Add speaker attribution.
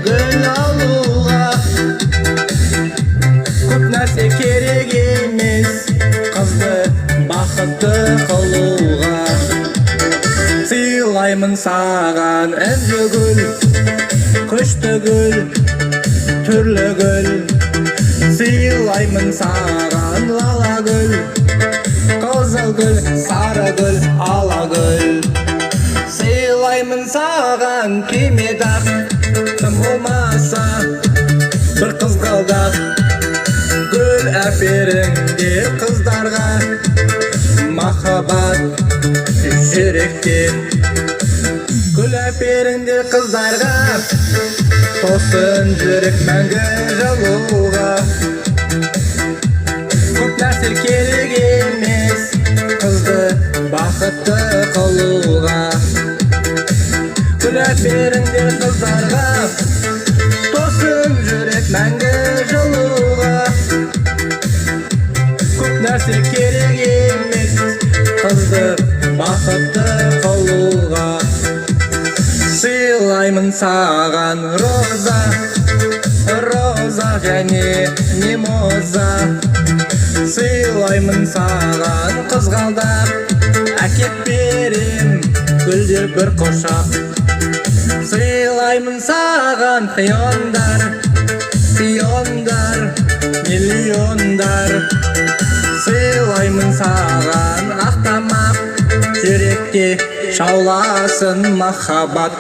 Speaker 1: gül alуга. Көп нәрсе керек емес қызды бақытты қылуға. Сыйлаймын саған әнді гүл, күшті гүл, түрлі гүл. Сыйлаймын саған лала гүл, қызыл гүл, сары гүл, ала гүл. Сыйлаймын саған түймедақ, тым болмаса бір қызғалдақ. Гүл әперіңдер қыздарға, махаббат жүректен. Гүл әперіңдер қыздарға, тосын жүрек мәңгі жылуға. Көп нәрсе керек емес қызды бақытты қылуға. Гүл әперіңдер қыздарға, тосын жүрек мәңгі жылуға. Көп нәрсе керек емес қызды бақытты қылуға. Сыйлаймын саған роза, роза және мимоза. Сыйлаймын саған қызғалдақ, әкеп берем гүлдер бір құшақ. Сыйлаймын саған пиондар, пиондар, миллиондар. Сыйлаймын саған ақтамақ, жүректе шауласын махаббат.